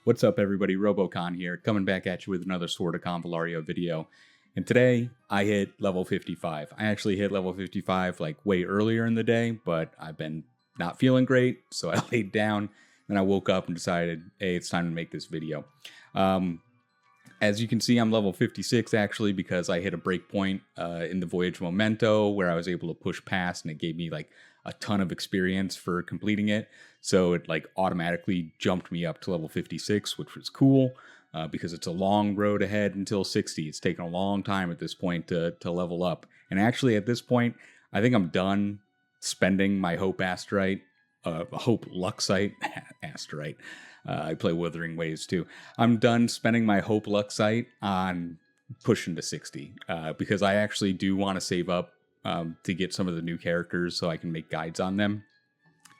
What's up, everybody? Robocon here, coming back at you with another Sword of Convallaria video. And today, I hit level 55. I actually hit level 55 like way earlier in the day, but I've been not feeling great, so I laid down, and I woke up and decided, hey, it's time to make this video. As you can see, I'm level 56 actually because I hit a breakpoint in the Voyager Memento where I was able to push past, and it gave me like a ton of experience for completing it. So it like automatically jumped me up to level 56, which was cool because it's a long road ahead until 60. It's taken a long time at this point to level up. And actually at this point, I think I'm done spending my Hope Asterite, Hope Luxite, Asterite. I play Wuthering Waves too. I'm done spending my Hope Luxite on pushing to 60 because I actually do want to save up to get some of the new characters so I can make guides on them.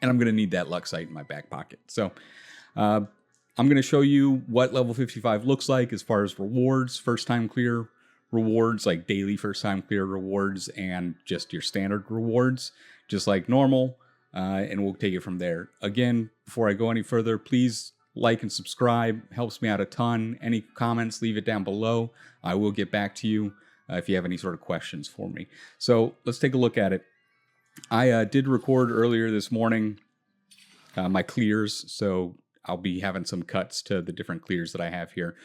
And I'm going to need that Luxite in my back pocket. So I'm going to show you what level 55 looks like as far as rewards, first time clear rewards, like daily first time clear rewards, and just your standard rewards, just like normal. And we'll take it from there. Again, before I go any further, please like and subscribe. Helps me out a ton. Any comments, leave it down below. I will get back to you if you have any sort of questions for me. So let's take a look at it. I did record earlier this morning my clears, so I'll be having some cuts to the different clears that I have here.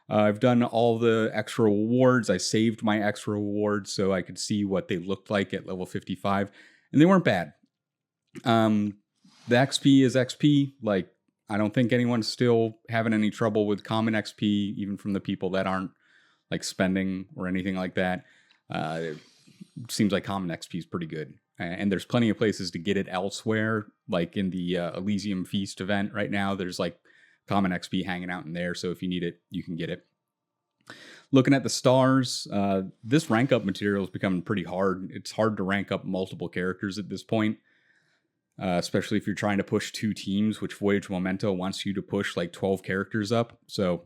I've done all the extra rewards. I saved my extra rewards so I could see what they looked like at level 55, and they weren't bad. The XP is XP. Like, I don't think anyone's still having any trouble with common XP, even from the people that aren't like spending or anything like that. It seems like common XP is pretty good. And there's plenty of places to get it elsewhere, like in the Elysium Feast event right now. There's like common XP hanging out in there, so if you need it, you can get it. Looking at the stars, this rank up material is becoming pretty hard. It's hard to rank up multiple characters at this point. Especially if you're trying to push two teams, which Voyager Memento wants you to push like 12 characters up. So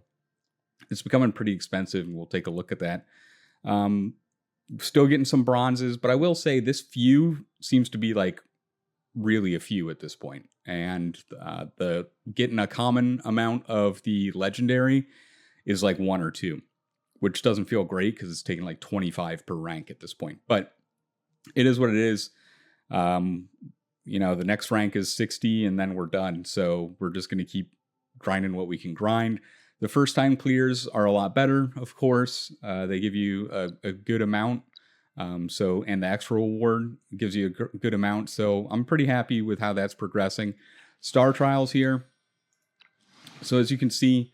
it's becoming pretty expensive, and we'll take a look at that. Still getting some bronzes, but I will say this few seems to be like really a few at this point. And the getting a common amount of the legendary is like 1 or 2, which doesn't feel great because it's taking like 25 per rank at this point. But it is what it is. You know, the next rank is 60 and then we're done. So we're just going to keep grinding what we can grind. The first time clears are a lot better, of course. They give you a good amount. And the extra reward gives you a good amount. So I'm pretty happy with how that's progressing. Star trials here. So as you can see,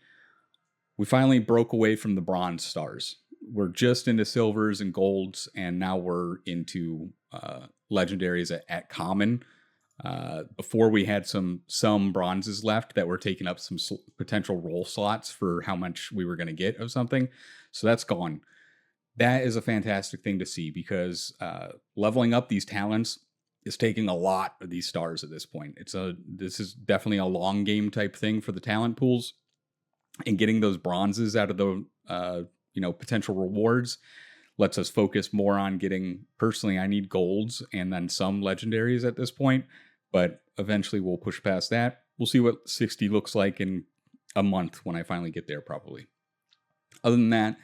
we finally broke away from the bronze stars. We're just into silvers and golds, and now we're into legendaries at common. Before we had some bronzes left that were taking up some potential roll slots for how much we were going to get of something. So that's gone. That is a fantastic thing to see because leveling up these talents is taking a lot of these stars at this point. This is definitely a long game type thing for the talent pools, and getting those bronzes out of the potential rewards lets us focus more on getting. Personally, I need golds and then some legendaries at this point, but eventually we'll push past that. We'll see what 60 looks like in a month when I finally get there, probably. Other than that,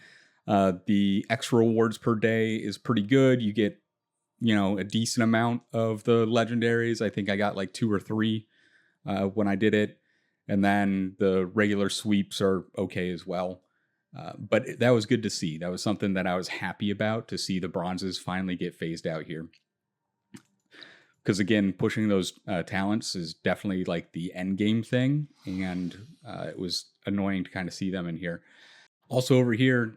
the extra rewards per day is pretty good. You get, a decent amount of the legendaries. I think I got like 2 or 3 when I did it. And then the regular sweeps are okay as well. But that was good to see. That was something that I was happy about, to see the bronzes finally get phased out here. Because again, pushing those talents is definitely like the end game thing. And it was annoying to kind of see them in here. Also over here,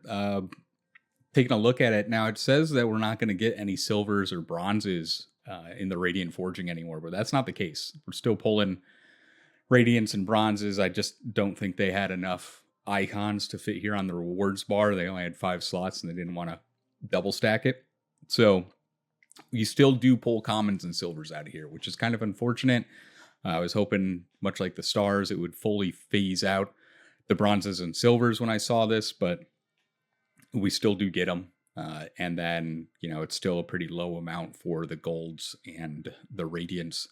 taking a look at it now, it says that we're not going to get any silvers or bronzes in the Radiant Forging anymore, but that's not the case. We're still pulling Radiants and bronzes. I just don't think they had enough icons to fit here on the rewards bar. They only had 5 slots and they didn't want to double stack it. So you still do pull commons and silvers out of here, which is kind of unfortunate. I was hoping, much like the stars, it would fully phase out the bronzes and silvers when I saw this, but we still do get them. And then, it's still a pretty low amount for the golds and the radiants.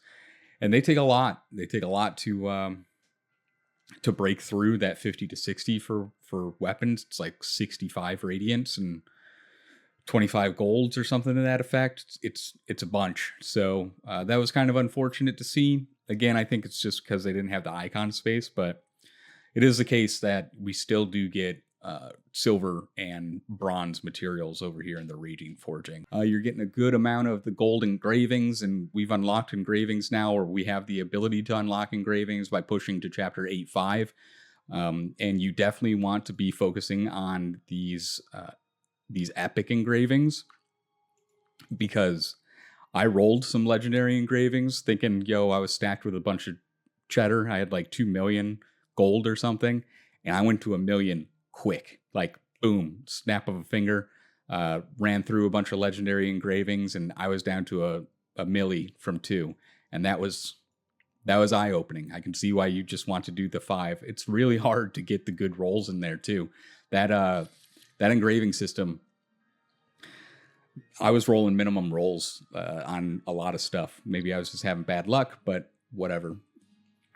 And they take a lot. They take a lot to to break through that 50 to 60 for weapons. It's like 65 radiance and 25 golds or something to that effect. It's a bunch. So that was kind of unfortunate to see. Again, I think it's just because they didn't have the icon space, but it is the case that we still do get silver and bronze materials over here in the Raging Forging. You're getting a good amount of the gold engravings, and we've unlocked engravings now, or we have the ability to unlock engravings by pushing to chapter 8.5. And you definitely want to be focusing on these epic engravings, because I rolled some legendary engravings thinking, yo, I was stacked with a bunch of cheddar. I had like 2 million gold or something, and I went to 1 million quick, like boom, snap of a finger. Ran through a bunch of legendary engravings, and I was down to a milli from 2, and that was eye-opening. I can see why you just want to do the 5. It's really hard to get the good rolls in there too. That engraving system, I was rolling minimum rolls on a lot of stuff. Maybe I was just having bad luck, but whatever.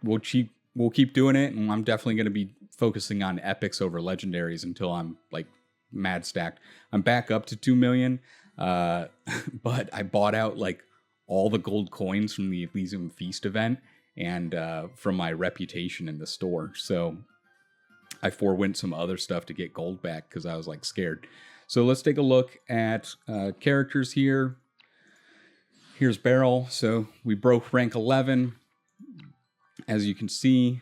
We'll keep doing it, and I'm definitely going to be focusing on epics over legendaries until I'm like mad stacked. I'm back up to 2 million, but I bought out like all the gold coins from the Elysium Feast event and from my reputation in the store. So I forewent some other stuff to get gold back because I was like scared. So let's take a look at characters here. Here's Beryl. So we broke rank 11. As you can see,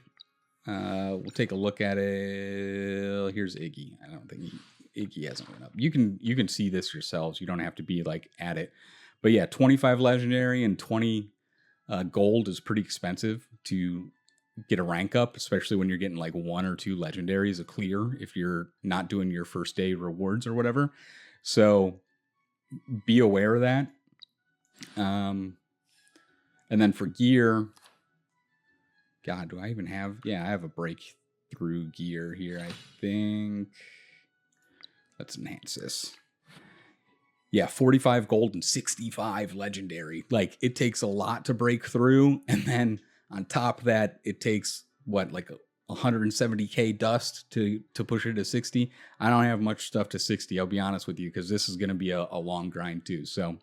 we'll take a look at it. Here's Iggy. I don't think Iggy hasn't went up. You can see this yourselves. You don't have to be like at it. But yeah, 25 legendary and 20 gold is pretty expensive to get a rank up, especially when you're getting like 1 or 2 legendaries a clear if you're not doing your first day rewards or whatever. So be aware of that. And then for gear, God, do I even have? Yeah, I have a breakthrough gear here, I think. Let's enhance this. Yeah, 45 gold and 65 legendary. Like, it takes a lot to break through. And then on top of that, it takes, what, like 170k dust to push it to 60. I don't have much stuff to 60, I'll be honest with you, because this is going to be a long grind too. So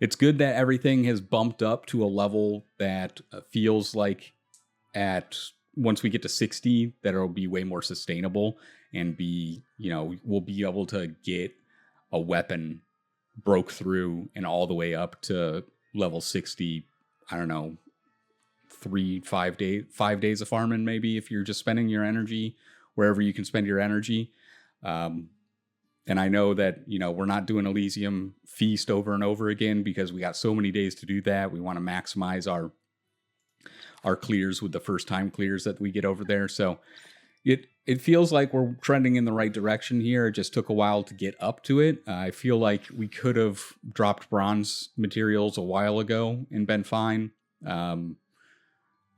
it's good that everything has bumped up to a level that feels like once we get to 60, that it'll be way more sustainable and we'll be able to get a weapon broke through and all the way up to level 60. I don't know, 5 days of farming, maybe, if you're just spending your energy wherever you can spend your energy. And I know that, we're not doing Elysium Feast over and over again because we got so many days to do that. We want to maximize our clears with the first time clears that we get over there. So it feels like we're trending in the right direction here. It just took a while to get up to it. I feel like we could have dropped bronze materials a while ago and been fine.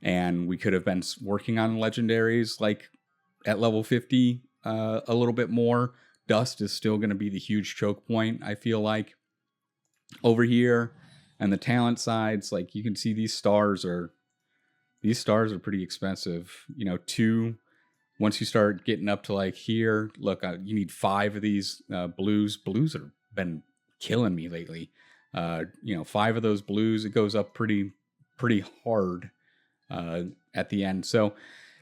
And we could have been working on legendaries like at level 50 a little bit more. Dust is still going to be the huge choke point, I feel like. Over here and the talent sides, like you can see these stars are pretty expensive. 2, once you start getting up to like here, look, you need 5 of these blues. Blues have been killing me lately. 5 of those blues, it goes up pretty hard at the end. So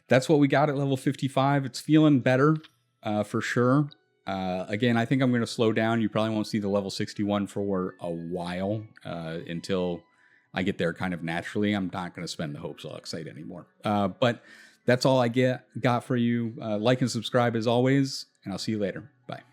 that's what we got at level 55. It's feeling better for sure. Again, I think I'm going to slow down. You probably won't see the level 61 for a while until I get there kind of naturally. I'm not going to spend the hopes I'll excite anymore. But that's all I got for you. Like and subscribe as always, and I'll see you later. Bye.